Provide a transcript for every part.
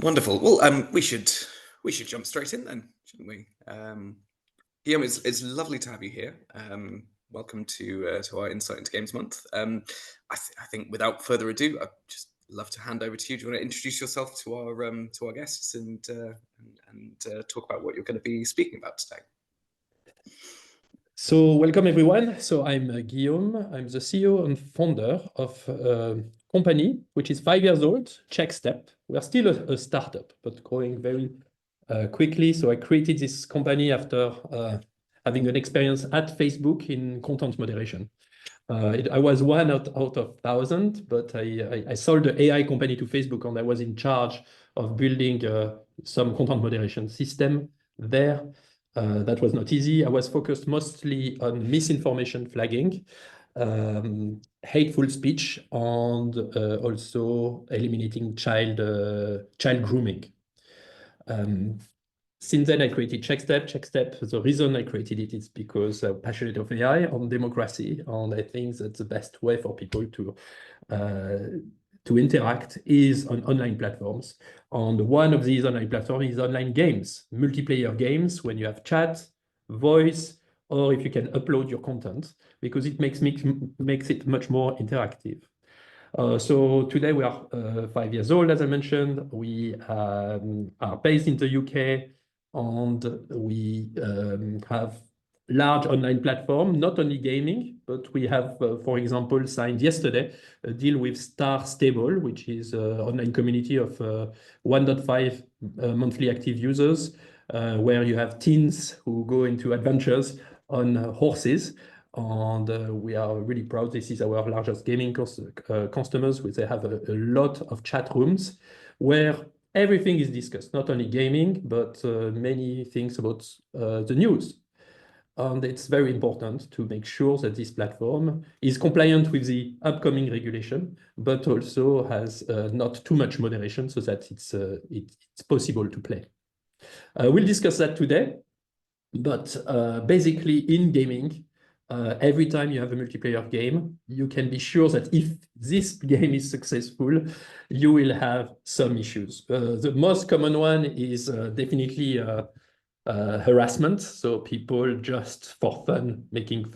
Wonderful. Well, we should jump straight in then, shouldn't we? Guillaume, it's lovely to have you here. Welcome to our Insight into Games month. I think without further ado, I'd just love to hand over to you. Do you want to introduce yourself to our guests and talk about what you're going to be speaking about today? So welcome everyone. So I'm Guillaume. I'm the CEO and founder of a company which is 5 years old, CheckStep. We are still a startup, but growing very quickly. So I created this company after having an experience at Facebook in content moderation. I was one out of 1,000, but I sold the AI company to Facebook, and I was in charge of building some content moderation system there. That was not easy. I was focused mostly on misinformation flagging, hateful speech, and also eliminating child grooming. Since then, I created CheckStep. CheckStep, the reason I created it is because I'm passionate of AI on democracy, and I think that the best way for people to interact is on online platforms. And one of these online platforms is online games, multiplayer games, when you have chat, voice, or if you can upload your content, because it makes it much more interactive. So today we are 5 years old, as I mentioned. We are based in the UK, and we have large online platform, not only gaming, but we have, for example, signed yesterday a deal with Star Stable, which is an online community of 1.5 monthly active users, where you have teens who go into adventures on horses. And we are really proud. This is our largest gaming customers, which they have a lot of chat rooms where everything is discussed, not only gaming, but many things about the news. And it's very important to make sure that this platform is compliant with the upcoming regulation, but also has not too much moderation so that it's possible to play. We'll discuss that today, but basically in gaming, every time you have a multiplayer game, you can be sure that if this game is successful, you will have some issues. The most common one is definitely harassment. So people just for fun making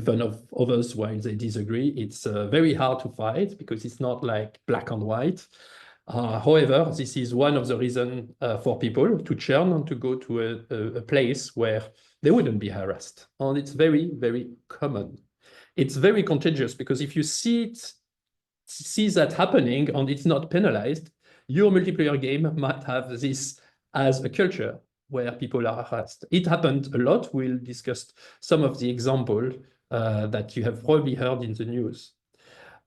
fun of others while they disagree. It's very hard to fight because it's not like black and white. However, this is one of the reasons for people to churn and to go to a place where they wouldn't be harassed. And it's very, very common. It's very contagious because if you see that happening and it's not penalized, your multiplayer game might have this as a culture where people are harassed. It happened a lot. We'll discuss some of the examples that you have probably heard in the news.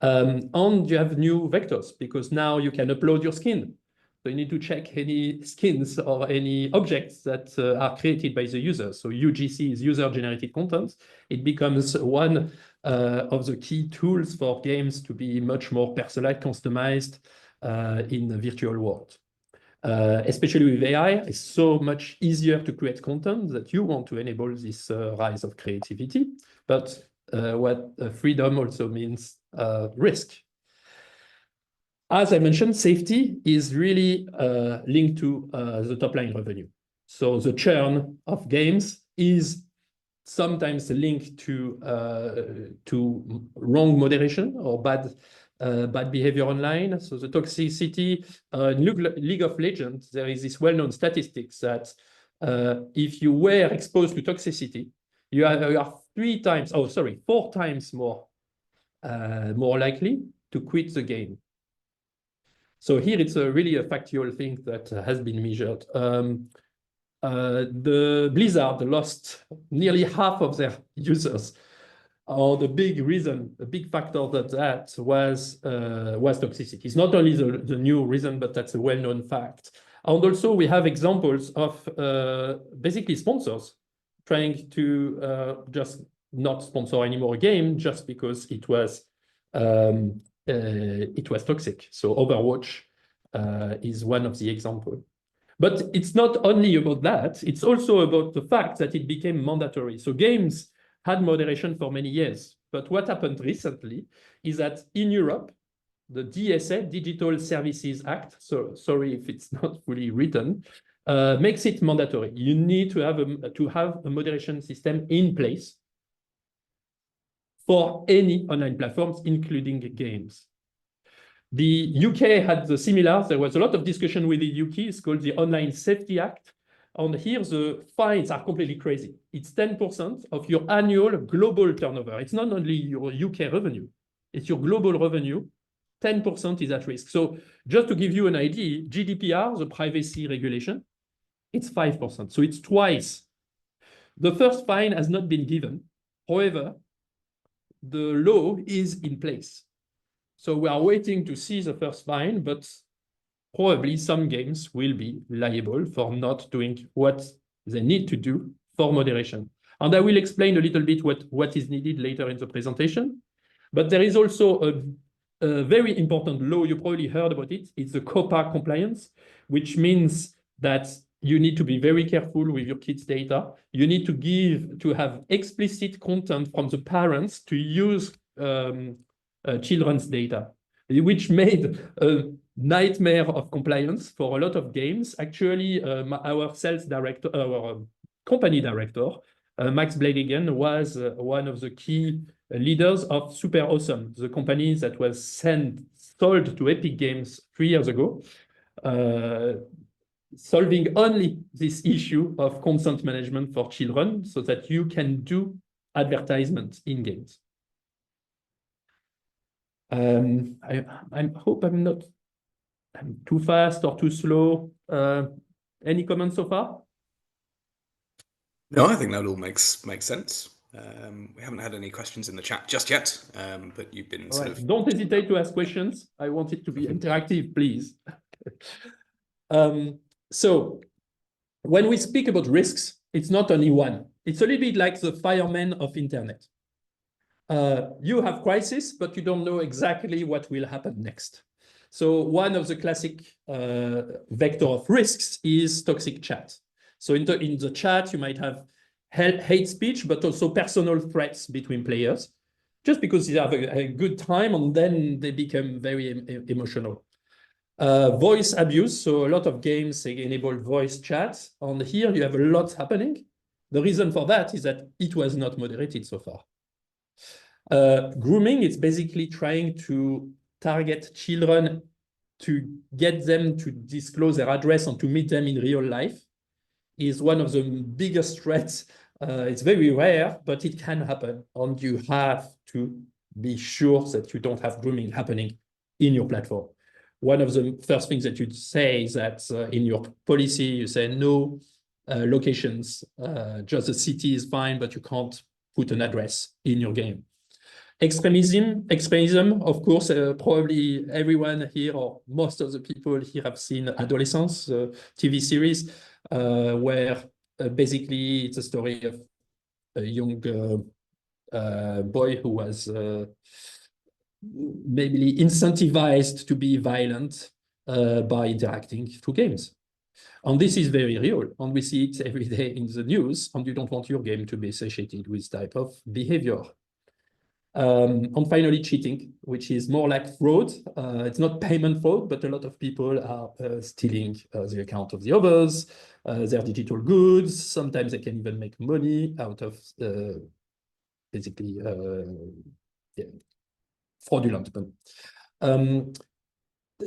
And you have new vectors because now you can upload your skin. So you need to check any skins or any objects that are created by the user. So UGC is user-generated content. It becomes one of the key tools for games to be much more personalized, customized in the virtual world. Especially with AI, it's so much easier to create content that you want to enable this rise of creativity. But what freedom also means risk. As I mentioned, safety is really linked to the top line revenue. So the churn of games is sometimes linked to wrong moderation or bad behavior online. So the toxicity, in League of Legends, there is this well-known statistics that if you were exposed to toxicity, you are 4 times more likely to quit the game. So here it's really a factual thing that has been measured. The Blizzard lost nearly half of their users. The big reason, a big factor that was toxicity. It's not only the new reason, but that's a well-known fact. And also we have examples of basically sponsors trying to just not sponsor anymore a game just because it was toxic. So Overwatch is one of the examples. But it's not only about that, it's also about the fact that it became mandatory. So games had moderation for many years. But what happened recently is that in Europe, the DSA, Digital Services Act, so sorry if it's not fully written, makes it mandatory. You need to have a moderation system in place for any online platforms, including games. The UK had the similar. There was a lot of discussion with the UK. It's called the Online Safety Act. And here the fines are completely crazy. It's 10% of your annual global turnover. It's not only your UK revenue, it's your global revenue. 10% is at risk. So just to give you an idea, GDPR, the privacy regulation, it's 5%. So it's twice. The first fine has not been given. However, the law is in place. So we are waiting to see the first fine, but probably some games will be liable for not doing what they need to do for moderation. And I will explain a little bit what is needed later in the presentation. But there is also a very important law, you probably heard about it. It's the COPPA compliance, which means that you need to be very careful with your kids' data. You need to have explicit content from the parents to use children's data, which made a nightmare of compliance for a lot of games. Actually, our sales director, our company director, Max Bladigan, was one of the key leaders of Super Awesome, the company that was sold to Epic Games 3 years ago, solving only this issue of consent management for children so that you can do advertisements in games. I hope I'm not too fast or too slow. Any comments so far? No, I think that all makes sense. We haven't had any questions in the chat just yet, but you've been sort of... Don't hesitate to ask questions. I want it to be interactive, please. So when we speak about risks, it's not only one. It's a little bit like the fireman of internet. You have crisis, but you don't know exactly what will happen next. So one of the classic vector of risks is toxic chat. So in the chat, you might have hate speech, but also personal threats between players, just because they have a good time and then they become very emotional. Voice abuse, so a lot of games enable voice chats. And here you have a lot happening. The reason for that is that it was not moderated so far. Grooming, it's basically trying to target children to get them to disclose their address and to meet them in real life is one of the biggest threats. It's very rare, but it can happen. And you have to be sure that you don't have grooming happening in your platform. One of the first things that you'd say is that in your policy, you say no locations, just the city is fine, but you can't put an address in your game. Extremism, of course, probably everyone here or most of the people here have seen Adolescence, TV series, where basically it's a story of a young boy who was maybe incentivized to be violent by interacting through games. And this is very real, and we see it every day in the news, and you don't want your game to be associated with type of behavior. And finally, cheating, which is more like fraud. It's not payment fraud, but a lot of people are stealing the account of the others, their digital goods. Sometimes they can even make money out of basically fraudulent money.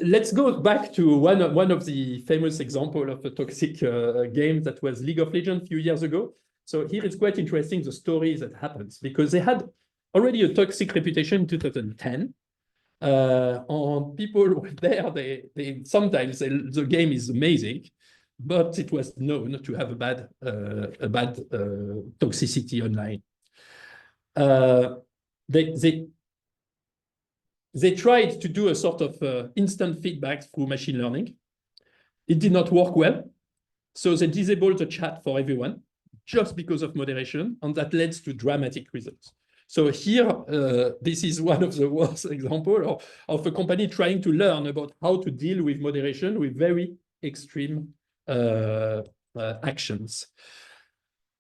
Let's go back to one of the famous examples of a toxic game that was League of Legends a few years ago. So here it's quite interesting, the story that happens, because they had already a toxic reputation in 2010. And people were there, sometimes the game is amazing, but it was known to have a bad toxicity online. They tried to do a sort of instant feedback through machine learning. It did not work well. So they disabled the chat for everyone just because of moderation, and that leads to dramatic results. So here, this is one of the worst examples of a company trying to learn about how to deal with moderation with very extreme actions.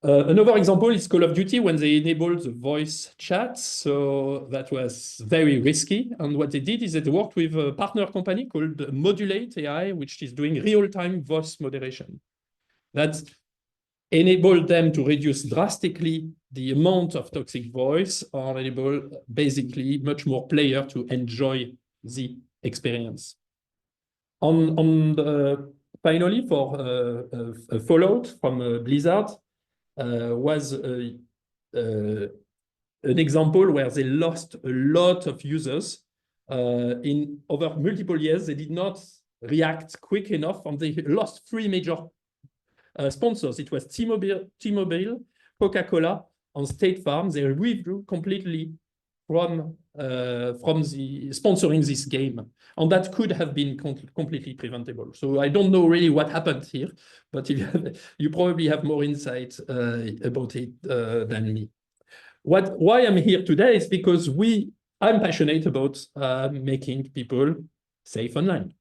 Another example is Call of Duty when they enabled the voice chat. So that was very risky. And what they did is they worked with a partner company called Modulate AI, which is doing real-time voice moderation. That enabled them to reduce drastically the amount of toxic voice or enable basically much more player to enjoy the experience. Finally, for a Fallout from Blizzard, was an example where they lost a lot of users in over multiple years. They did not react quick enough, and they lost 3 major sponsors. It was T-Mobile, Coca-Cola, and State Farm. They withdrew completely from the sponsoring this game, and that could have been completely preventable. So I don't know really what happened here, but you probably have more insight about it than me. Why I'm here today is because I'm passionate about making people safe online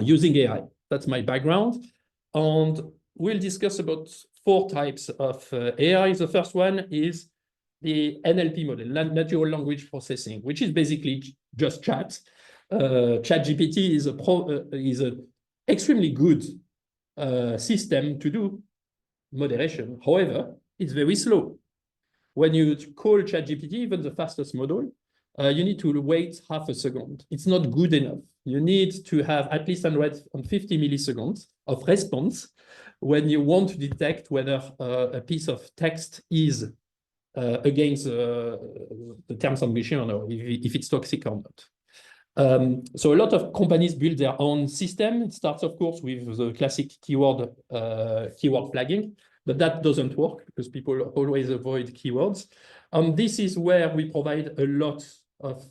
using AI. That's my background, and we'll discuss about 4 types of AI. The first one is the NLP model, natural language processing, which is basically just chat. ChatGPT is an extremely good system to do moderation. However, it's very slow. When you call ChatGPT, even the fastest model, you need to wait half a second. It's not good enough. You need to have at least 150 milliseconds of response when you want to detect whether a piece of text is against the terms and conditions, or if it's toxic or not. So a lot of companies build their own system. It starts, of course, with the classic keyword flagging, but that doesn't work because people always avoid keywords. This is where we provide a lot of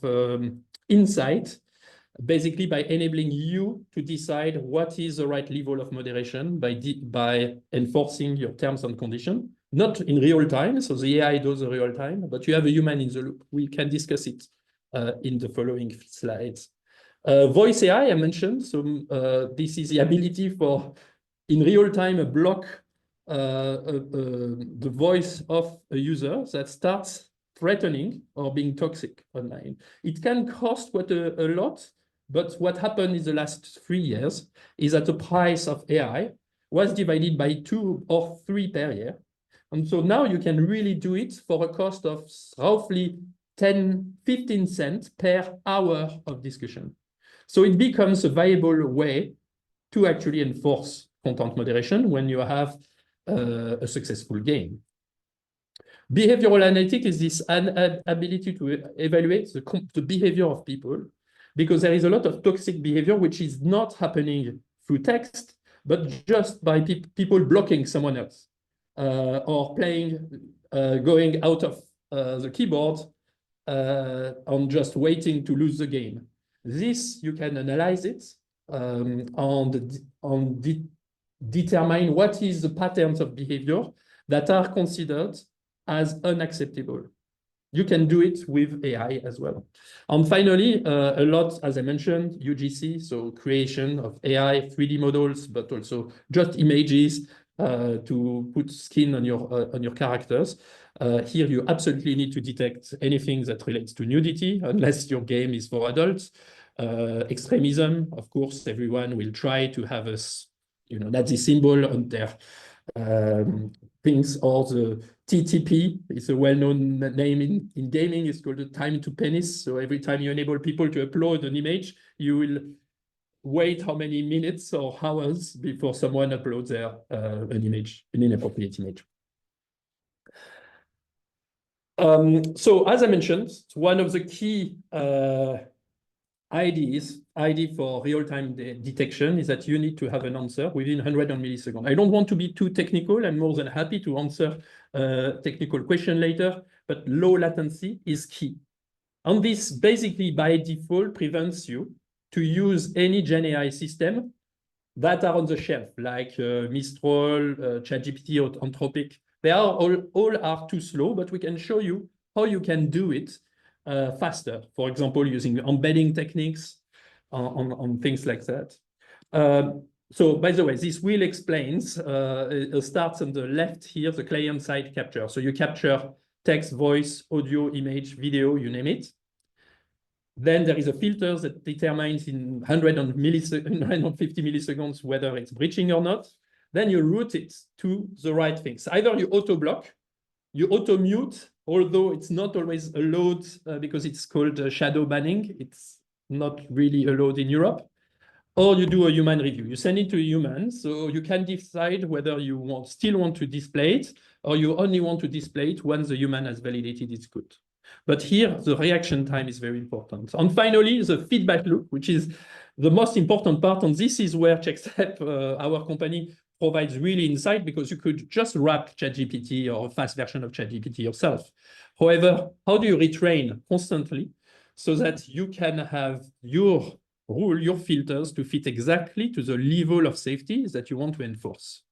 insight, basically by enabling you to decide what is the right level of moderation by enforcing your terms and conditions. Not in real time, so the AI does the real time, but you have a human in the loop. We can discuss it in the following slides. Voice AI, I mentioned, so this is the ability for, in real time, block the voice of a user that starts threatening or being toxic online. It can cost quite a lot, but what happened in the last 3 years is that the price of AI was divided by 2 or 3 per year. And so now you can really do it for a cost of roughly 10, 15 cents per hour of discussion. So it becomes a viable way to actually enforce content moderation when you have a successful game. Behavioral analytics is this ability to evaluate the behavior of people, because there is a lot of toxic behavior which is not happening through text, but just by people blocking someone else. Or going out of the keyboard and just waiting to lose the game. This, you can analyze it and determine what is the patterns of behavior that are considered as unacceptable. You can do it with AI as well. And finally, a lot, as I mentioned, UGC, so creation of AI 3D models, but also just images, to put skin on your characters. Here, you absolutely need to detect anything that relates to nudity, unless your game is for adults. Extremism, of course, everyone will try to have a Nazi symbol on their things, or the TTP is a well-known name in gaming. It's called the time to penis. So every time you enable people to upload an image, you will wait how many minutes or hours before someone uploads an image, an inappropriate image. So as I mentioned, one of the key ID for real-time detection is that you need to have an answer within 100 milliseconds. I don't want to be too technical. I'm more than happy to answer a technical question later, but low latency is key. And this basically by default prevents you to use any Gen AI system that are on the shelf, like Mistral, ChatGPT, or Anthropic. They are all are too slow, but we can show you how you can do it faster. For example, using embedding techniques on things like that. So by the way, this wheel explains, it starts on the left here, the client-side capture. So you capture text, voice, audio, image, video, you name it. Then there is a filter that determines in 150 milliseconds whether it's breaching or not. Then you route it to the right things. Either you auto-block, you auto-mute, although it's not always allowed because it's called shadow banning. It's not really allowed in Europe. Or you do a human review. You send it to a human, so you can decide whether you still want to display it, or you only want to display it once the human has validated it's good. But here, the reaction time is very important. And finally, the feedback loop, which is the most important part, and this is where Checkstep, our company, provides really insight, because you could just wrap ChatGPT or a fast version of ChatGPT yourself. However, how do you retrain constantly so that you can have your rule, your filters to fit exactly to the level of safety that you want to enforce?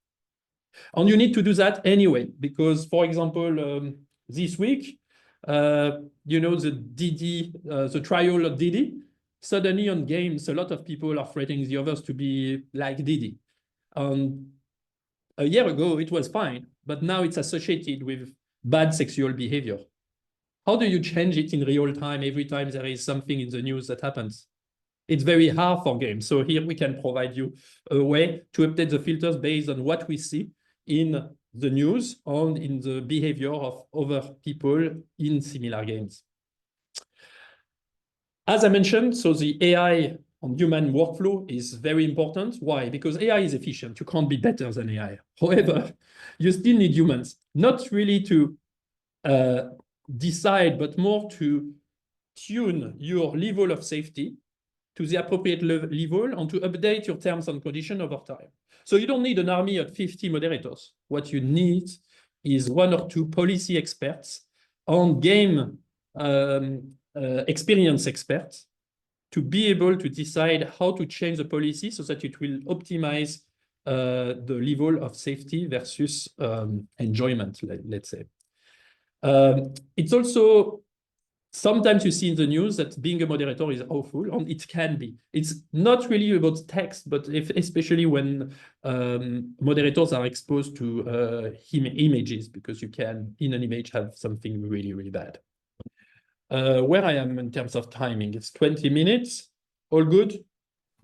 And you need to do that anyway, because, for example, this week, the trial of Didi, suddenly on games, a lot of people are threatening the others to be like Didi. A year ago, it was fine, but now it's associated with bad sexual behavior. How do you change it in real time every time there is something in the news that happens? It's very hard for games. So here we can provide you a way to update the filters based on what we see in the news and in the behavior of other people in similar games. As I mentioned, so the AI on human workflow is very important. Why? Because AI is efficient. You can't be better than AI. However, you still need humans, not really to decide, but more to tune your level of safety to the appropriate level and to update your terms and conditions over time. So you don't need an army of 50 moderators. What you need is one or two policy experts and game experience experts to be able to decide how to change the policy so that it will optimize the level of safety versus enjoyment, let's say. It's also, sometimes you see in the news that being a moderator is awful, and it can be. It's not really about text, but especially when moderators are exposed to images, because you can, in an image, have something really, really bad. Where I am in terms of timing, it's 20 minutes. All good?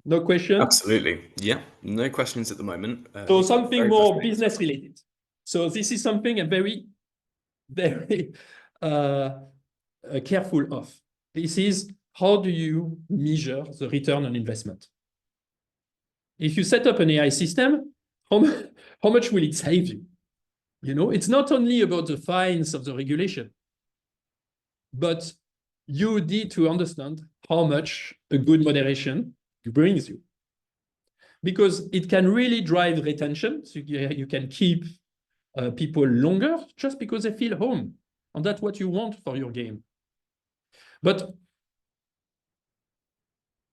No questions? Absolutely. Yeah, no questions at the moment. So something more fascinating. business related. So this is something I'm very, very careful of. This is, how do you measure the return on investment? If you set up an AI system, how much will it save you? You know, it's not only about the fines of the regulation, but you need to understand how much a good moderation brings you. Because it can really drive retention. So you can keep people longer just because they feel home. And that's what you want for your game. But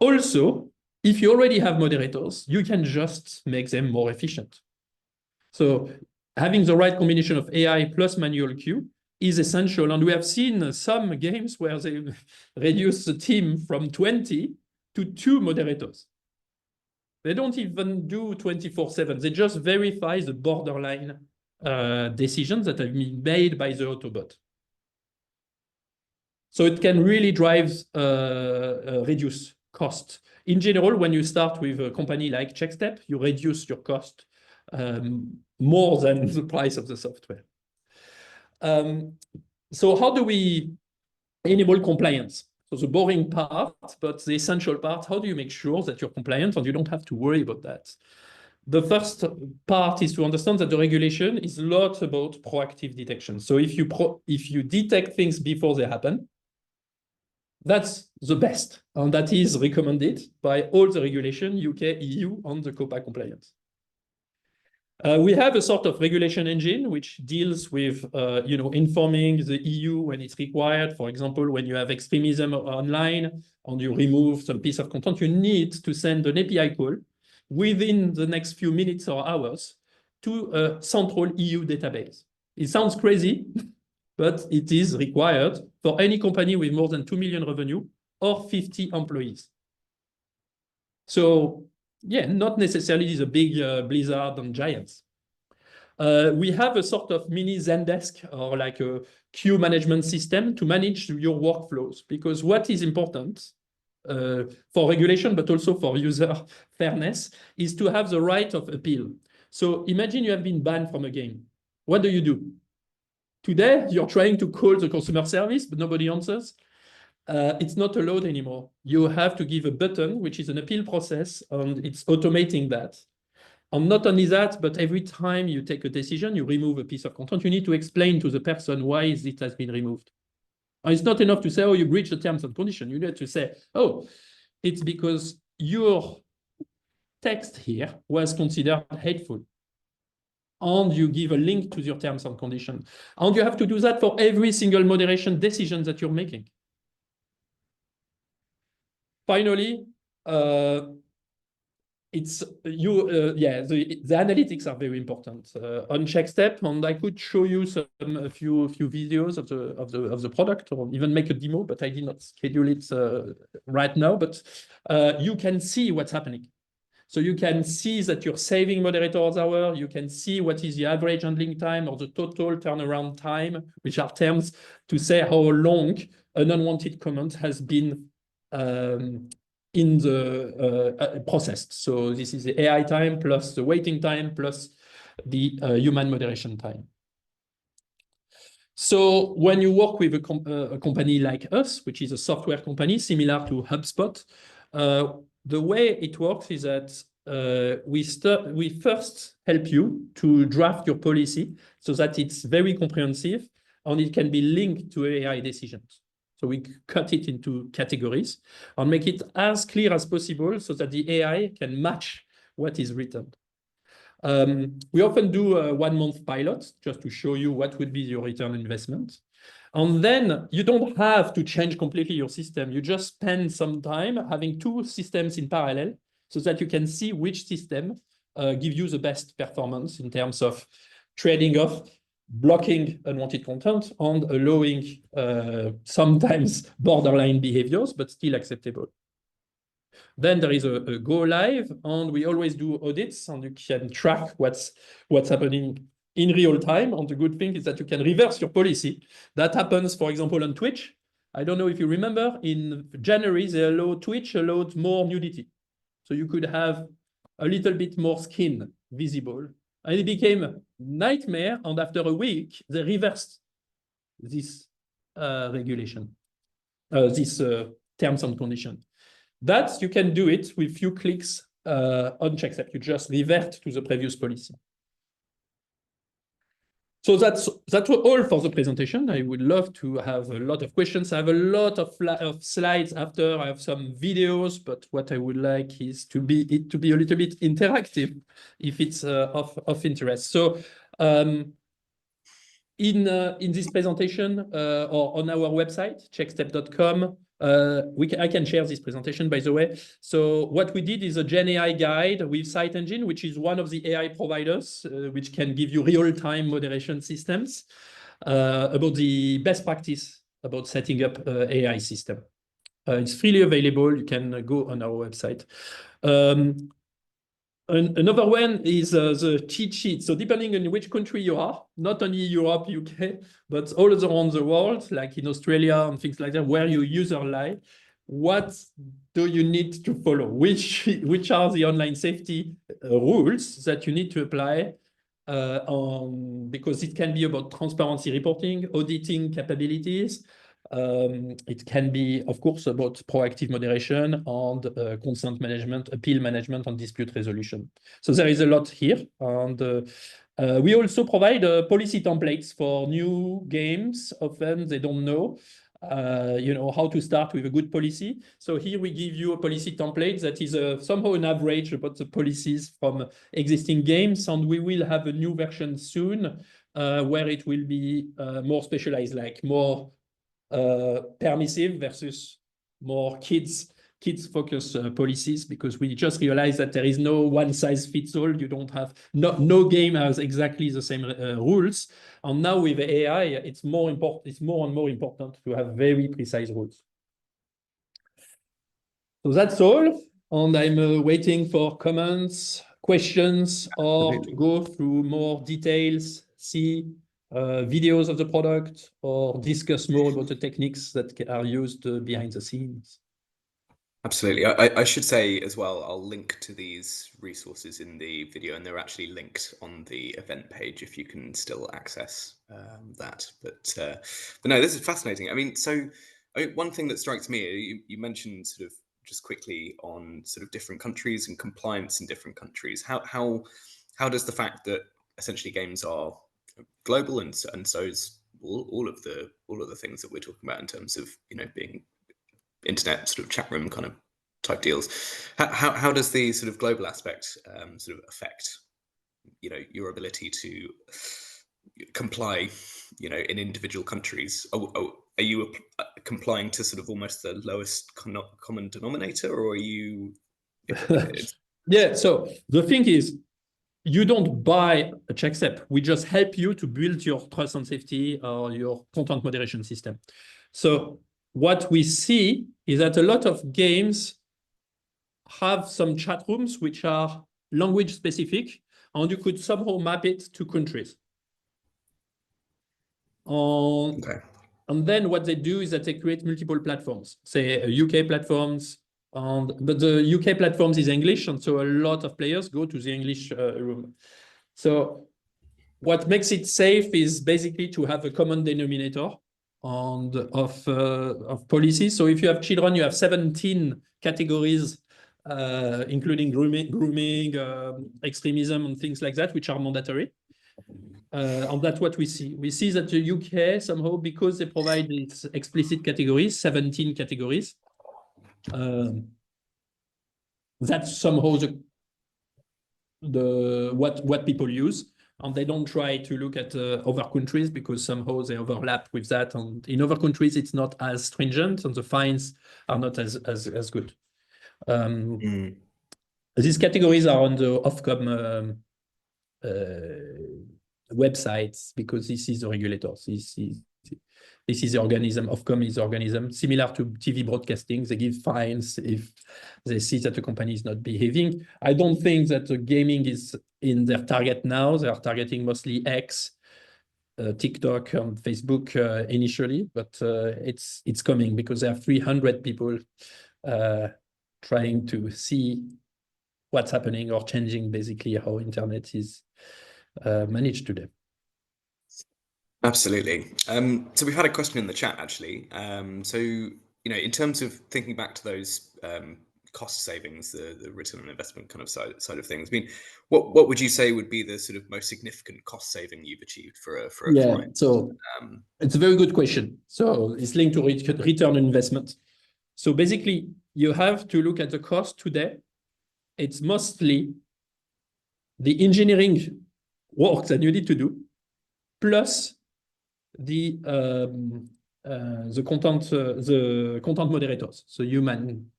also, if you already have moderators, you can just make them more efficient. So having the right combination of AI plus manual queue is essential. And we have seen some games where they reduce the team from 20 to 2 moderators. They don't even do 24/7. They just verify the borderline decisions that have been made by the Autobot. So it can really drive reduce cost. In general, when you start with a company like Checkstep, you reduce your cost more than the price of the software. So how do we enable compliance? So the boring part, but the essential part, how do you make sure that you're compliant and you don't have to worry about that? The first part is to understand that the regulation is a lot about proactive detection. So if you detect things before they happen, that's the best, and that is recommended by all the regulation, UK, EU, on the COPA compliance. We have a sort of regulation engine which deals with informing the EU when it's required. For example, when you have extremism online and you remove some piece of content, you need to send an API call within the next few minutes or hours to a central EU database. It sounds crazy, but it is required for any company with more than 2 million revenue or 50 employees. So Yeah, not necessarily the big Blizzard and giants. We have a sort of mini Zendesk or like a queue management system to manage your workflows, because what is important for regulation, but also for user fairness, is to have the right of appeal. So imagine you have been banned from a game. What do? Today, you're trying to call the customer service, but nobody answers. It's not allowed anymore. You have to give a button, which is an appeal process, and it's automating that. And not only that, but every time you take a decision, you remove a piece of content, you need to explain to the person why it has been removed. And it's not enough to say, oh, you breached the terms and conditions. You need to say, oh, it's because your text here was considered hateful. And you give a link to your terms and conditions. And you have to do that for every single moderation decision that you're making. Finally, it's the analytics are very important on Checkstep, and I could show you a few videos of the product, or even make a demo, but I did not schedule it right now. But you can see what's happening. So you can see that you're saving moderators hour. You can see what is the average handling time or the total turnaround time, which are terms to say how long an unwanted comment has been in the processed. So this is the AI time plus the waiting time plus the human moderation time. So when you work with a company like us, which is a software company similar to HubSpot, the way it works is that we first help you to draft your policy so that it's very comprehensive and it can be linked to AI decisions. So we cut it into categories and make it as clear as possible so that the AI can match what is written. We often do a 1-month pilot just to show you what would be your return on investment. And then you don't have to change completely your system. You just spend some time having 2 systems in parallel so that you can see which system gives you the best performance in terms of trading off, blocking unwanted content, and allowing sometimes borderline behaviors, but still acceptable. Then there is a go live, and we always do audits, and you can track what's happening in real time. And the good thing is that you can reverse your policy. That happens, for example, on Twitch. I don't know if you remember, in January, Twitch allowed more nudity. So you could have a little bit more skin visible. And it became a nightmare. And after a week, they reversed this regulation, this terms and conditions. That you can do it with few clicks on Checkstep. You just revert to the previous policy. So that's all for the presentation. I would love to have a lot of questions. I have a lot of slides after. I have some videos, but what I would like is to be a little bit interactive, if it's of interest. So in this presentation or on our website, checkstep.com, I can share this presentation, by the way. So what we did is a Gen AI guide with Site Engine, which is one of the AI providers, which can give you real-time moderation systems about the best practice about setting up an AI system. It's freely available. You can go on our website. Another one is the cheat sheet. So depending on which country you are, not only Europe, UK, but all around the world, like in Australia and things like that, where your user lie, what do you need to follow? Which are the online safety rules that you need to apply? Because it can be about transparency reporting, auditing capabilities. It can be, of course, about proactive moderation and consent management, appeal management, and dispute resolution. So there is a lot here. And we also provide policy templates for new games. Often they don't know how to start with a good policy. So here we give you a policy template that is somehow an average about the policies from existing games. And we will have a new version soon where it will be more specialized, like more permissive versus more kids-focused policies, because we just realized that there is no one-size-fits-all. You don't have no game has exactly the same rules. And now with AI, it's more important. It's more and more important to have very precise rules. So that's all. and I'm waiting for comments, questions, or to Absolutely. go through more details, see videos of the product, or discuss more about the techniques that are used behind the scenes. Absolutely. I should say as well, I'll link to these resources in the video, and they're actually linked on the event page if you can still access that. But no, this is fascinating. I mean, one thing that strikes me, you mentioned sort of just quickly on sort of different countries and compliance in different countries. How does the fact that essentially games are global and so is all of the things that we're talking about in terms of being internet sort of chat room kind of type deals. How does the sort of global aspect sort of affect your ability to comply in individual countries? Are you complying to sort of almost the lowest common denominator, or are you Yeah, so the thing is, you don't buy a check step. We just help you to build your trust and safety or your content moderation system. So what we see is that a lot of games have some chat rooms which are language specific, and you could somehow map it to countries. okay? And then what they do is that they create multiple platforms, say UK platforms, but the UK platforms is English, and so a lot of players go to the English room. So what makes it safe is basically to have a common denominator of policies. So if you have children, you have 17 categories, including grooming, extremism, and things like that, which are mandatory. And that's what we see. We see that the UK somehow, because they provide these explicit categories, 17 categories, that's somehow what people use. And they don't try to look at other countries because somehow they overlap with that. And in other countries, it's not as stringent, and the fines are not as good. These categories are on the Ofcom websites because this is the regulator. This is the organism. Ofcom is the organism similar to TV broadcasting. They give fines if they see that the company is not behaving. I don't think that the gaming is in their target now. They are targeting mostly X, TikTok, and Facebook initially, but it's coming because there are 300 people trying to see what's happening or changing basically how internet is managed today. Absolutely. So we've had a question in the chat actually. So in terms of thinking back to those cost savings, the return on investment kind of side of things. I mean, what would you say would be the sort of most significant cost saving you've achieved for a client? So it's a very good question. So it's linked to return on investment. So basically, you have to look at the cost today. It's mostly the engineering work that you need to do, plus the content moderators, so human.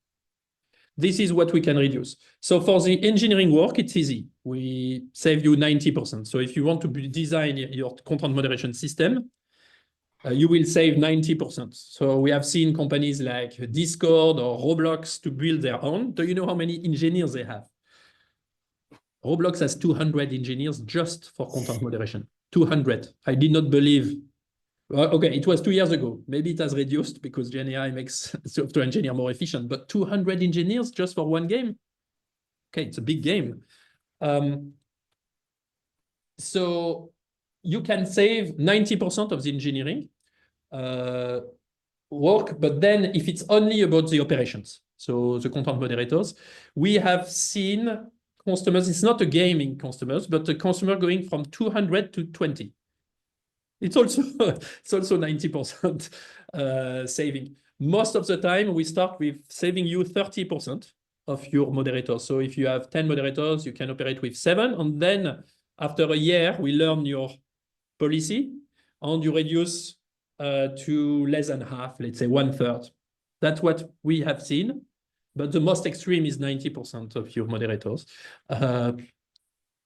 This is what we can reduce. So for the engineering work, it's easy. We save you 90%. So if you want to design your content moderation system, you will save 90%. So we have seen companies like Discord or Roblox to build their own. Do you know how many engineers they have? Roblox has 200 engineers just for content moderation. 200. I did not believe. Okay, it was 2 years ago. Maybe it has reduced because GenAI makes software engineer more efficient, but 200 engineers just for one game? Okay, it's a big game. So you can save 90% of the engineering work, but then if it's only about the operations, so the content moderators, we have seen customers, it's not a gaming customers, but a customer going from 200 to 20. It's also 90% saving. Most of the time, we start with saving you 30% of your moderators. So if you have 10 moderators, you can operate with 7. And then after a year, we learn your policy and you reduce to less than half, let's say 1/3. That's what we have seen. But the most extreme is 90% of your moderators.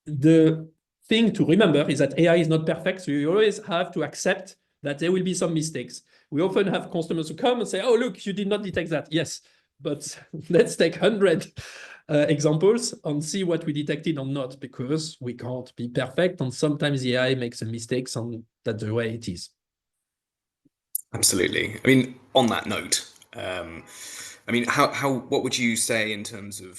The thing to remember is that AI is not perfect, so you always have to accept that there will be some mistakes. We often have customers who come and say, oh, look, you did not detect that. Yes, but let's take 100 examples and see what we detected or not, because we can't be perfect, and sometimes the AI makes some mistakes, and that's the way it is. Absolutely. I mean, on that note, I mean, what would you say in terms of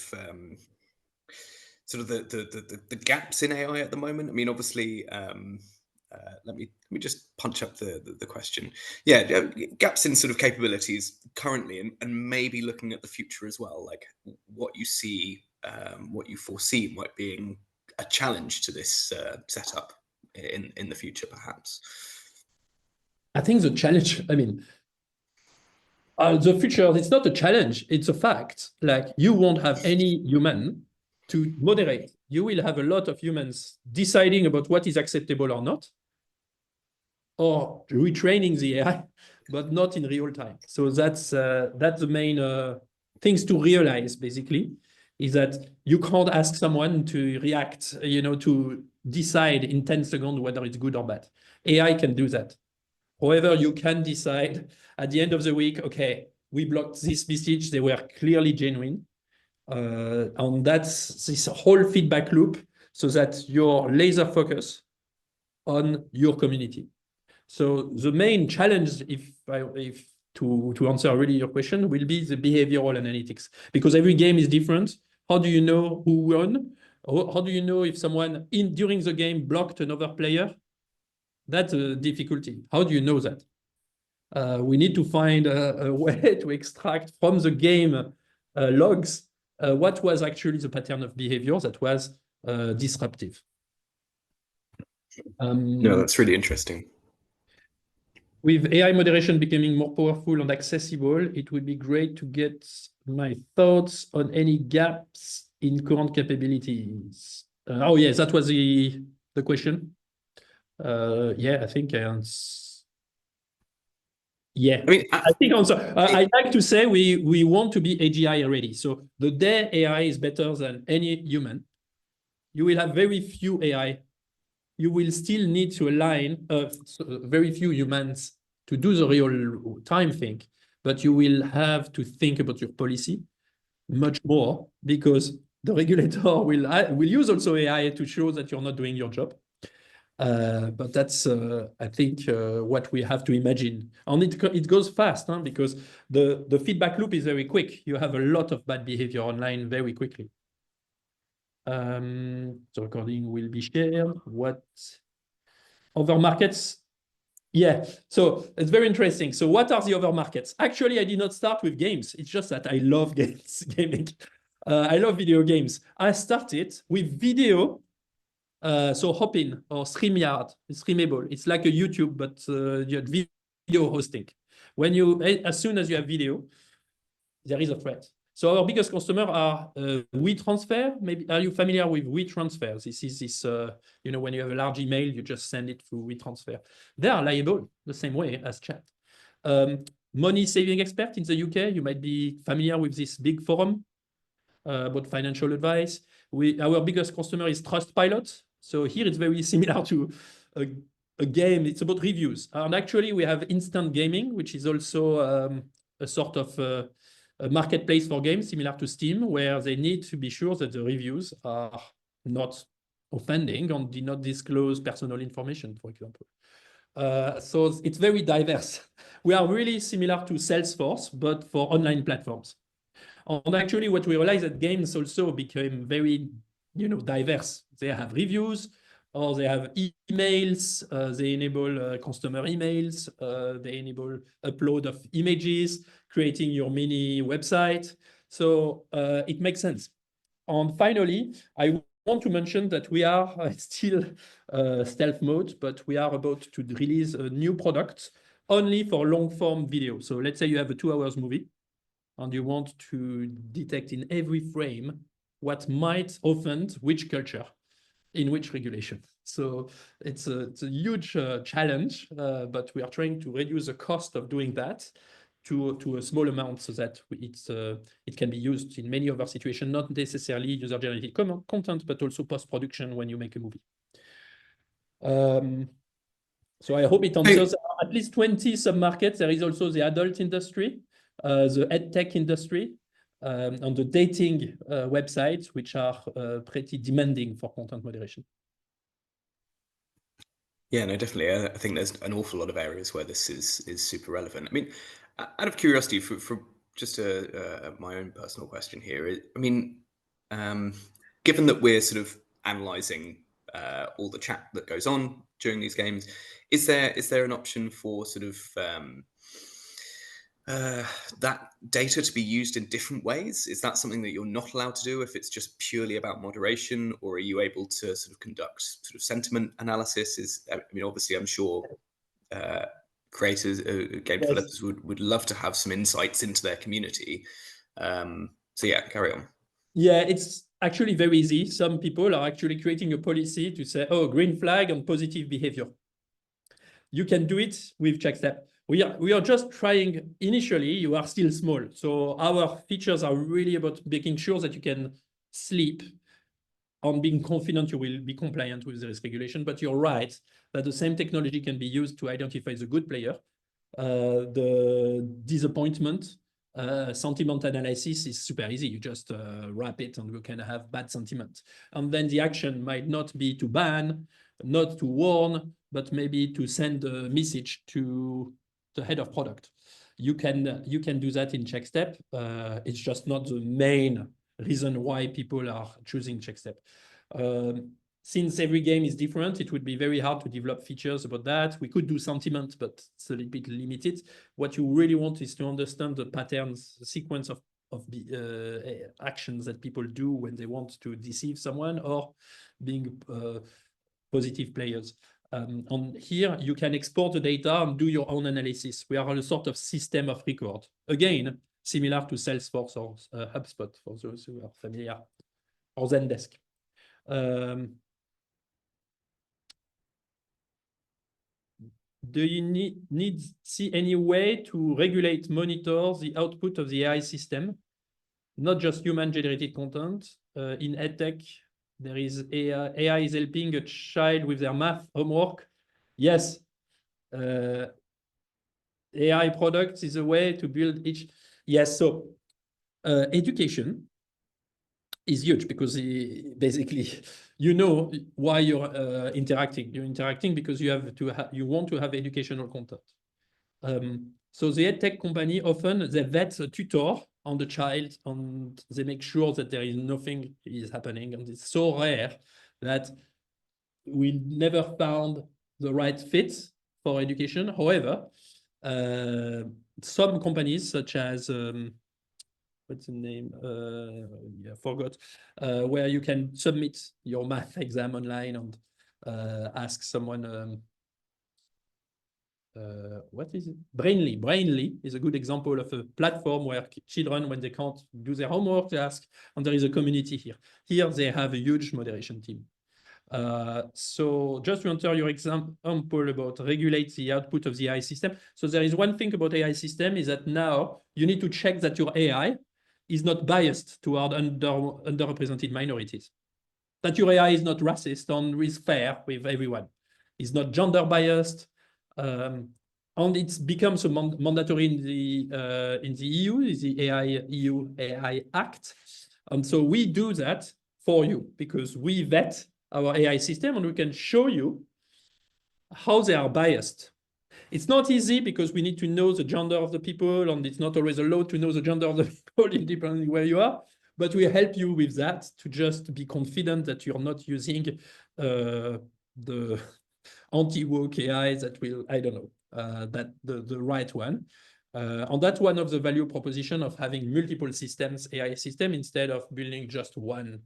sort of the gaps in AI at the moment? I mean, obviously, let me just punch up the question. Yeah, gaps in sort of capabilities currently, and maybe looking at the future as well, like what you see, what you foresee might being a challenge to this setup in the future, perhaps. I think the challenge, I mean, the future, it's not a challenge, it's a fact. Like, you won't have any human to moderate. You will have a lot of humans deciding about what is acceptable or not, or retraining the AI, but not in real time. So that's the main things to realize, basically, is that you can't ask someone to react, to decide in 10 seconds whether it's good or bad. AI can do that. However, you can decide at the end of the week, okay, we blocked this message, they were clearly genuine. And that's this whole feedback loop, so that you're laser focused on your community. So the main challenge, if to answer really your question, will be the behavioral analytics, because every game is different. How do you know who won? How do you know if someone during the game blocked another player? That's a difficulty. How do you know that? We need to find a way to extract from the game logs what was actually the pattern of behavior that was disruptive. No, that's really interesting. With AI moderation becoming more powerful and accessible, it would be great to get my thoughts on any gaps in current capabilities. Oh, yes, that was the question. Yeah, I think I answered. Yeah, I mean, I think also, I'd like to say we want to be AGI ready. So the day AI is better than any human, you will have very few AI. You will still need to align very few humans to do the real time thing, but you will have to think about your policy much more, because the regulator will use also AI to show that you're not doing your job. But that's, I think, what we have to imagine. And it goes fast, because the feedback loop is very quick. You have a lot of bad behavior online very quickly. The recording will be shared. What other markets? Yeah, so it's very interesting. So what are the other markets? Actually, I did not start with games. It's just that I love gaming. I love video games. I started with video. So Hopin or StreamYard, it's streamable. It's like a YouTube, but you have video hosting. As soon as you have video, there is a threat. So our biggest customer are WeTransfer. Maybe are you familiar with WeTransfer? This is when you have a large email, you just send it through WeTransfer. They are liable the same way as chat. Money saving expert in the UK. You might be familiar with this big forum about financial advice. Our biggest customer is Trustpilot. So here it's very similar to a game. It's about reviews. And actually, we have Instant Gaming, which is also a sort of a marketplace for games, similar to Steam, where they need to be sure that the reviews are not offending and do not disclose personal information, for example. So it's very diverse. We are really similar to Salesforce, but for online platforms. And actually, what we realized that games also became very, diverse. They have reviews, or they have emails. They enable customer emails. They enable upload of images, creating your mini website. So it makes sense. And finally, I want to mention that we are still stealth mode, but we are about to release a new product only for long form video. So let's say you have a 2 hours movie, and you want to detect in every frame what might offend which culture in which regulation. So it's a huge challenge, but we are trying to reduce the cost of doing that to a small amount, so that it can be used in many other situations, not necessarily user-generated content, but also post-production when you make a movie. So I hope it answers at least 20 sub-markets. There is also the adult industry, the ed tech industry. on the dating websites, which are pretty demanding for content moderation. Yeah, no, definitely. I think there's an awful lot of areas where this is super relevant. I mean, out of curiosity, for just my own personal question here, I mean, given that we're sort of analysing all the chat that goes on during these games, is there an option for sort of that data to be used in different ways? Is that something that you're not allowed to do if it's just purely about moderation, or are you able to sort of conduct sort of sentiment analysis? I mean, obviously, I'm sure creators, game Yes. developers would love to have some insights into their community. So yeah, carry on. Yeah, it's actually very easy. Some people are actually creating a policy to say, oh, green flag on positive behavior. You can do it with Checkstep. We are just trying. Initially, you are still small. So our features are really about making sure that you can sleep on being confident you will be compliant with this regulation. But you're right that the same technology can be used to identify the good player, the disappointment. Sentiment analysis is super easy. You just wrap it and you can have bad sentiment. And then the action might not be to ban, not to warn, but maybe to send a message to the head of product. You can do that in Checkstep. It's just not the main reason why people are choosing Checkstep. Since every game is different, it would be very hard to develop features about that. We could do sentiment, but it's a little bit limited. What you really want is to understand the patterns, the sequence of the actions that people do when they want to deceive someone or being positive players. On here, you can export the data and do your own analysis. We are a sort of system of record. Again, similar to Salesforce or HubSpot, for those who are familiar, or Zendesk. Do you need see any way to regulate, monitor the output of the AI system, not just human-generated content? In EdTech, there is AI is helping a child with their math homework. Yes, AI products is a way to build each. Yes, so education is huge because basically you know why you're interacting. You're interacting because you have to you want to have educational content. So the EdTech company often they vet a tutor on the child and they make sure that there is nothing is happening. And it's so rare that we never found the right fit for education. However, some companies such as what's the name? Yeah, forgot. Where you can submit your math exam online and ask someone. What is it? Brainly. Brainly is a good example of a platform where children, when they can't do their homework, they ask, and there is a community here. Here they have a huge moderation team. So just to answer your example about regulate the output of the AI system. So there is one thing about AI system is that now you need to check that your AI is not biased toward underrepresented minorities. That your AI is not racist and is fair with everyone. It's not gender biased. And it becomes a mandatory in the EU, is the EU AI Act. And so we do that for you because we vet our AI system and we can show you how they are biased. It's not easy because we need to know the gender of the people and it's not always allowed to know the gender of the people depending where you are. But we help you with that to just be confident that you're not using the anti-woke AI that will, I don't know, that the right one. And that's one of the value proposition of having multiple systems, AI system, instead of building just one.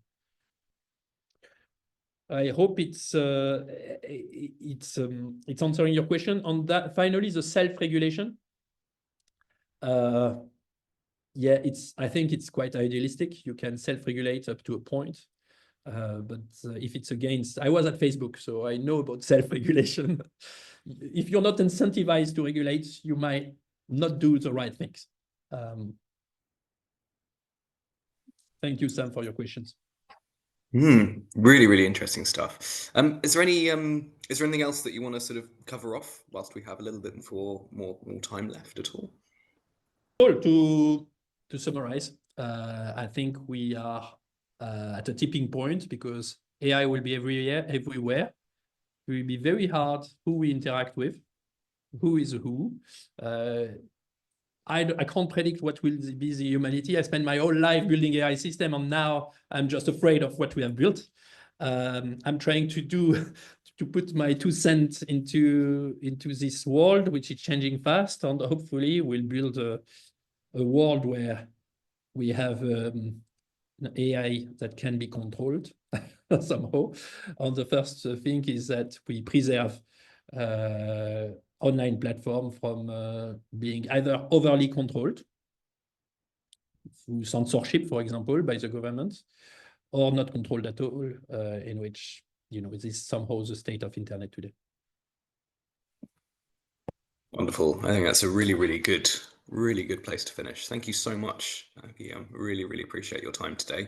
I hope it's answering your question. On that, finally, the self-regulation. Yeah, I think it's quite idealistic. You can self-regulate up to a point. But if it's against, I was at Facebook, so I know about self-regulation. If you're not incentivized to regulate, you might not do the right things. Thank you, Sam, for your questions. Really, really interesting stuff. Is there anything else that you want to sort of cover off whilst we have a little bit more time left at all? To summarize, I think we are at a tipping point because AI will be everywhere. It will be very hard who we interact with, who is who. I can't predict what will be the humanity. I spent my whole life building AI system, and now I'm just afraid of what we have built. I'm trying to put my 2 cents into this world, which is changing fast, and hopefully we'll build a world where we have an AI that can be controlled somehow. And the first thing is that we preserve online platform from being either overly controlled through censorship, for example, by the government, or not controlled at all, in which, this is somehow the state of internet today. Wonderful. I think that's a really good place to finish. Thank you so much, Guillaume. Really, really appreciate your time today.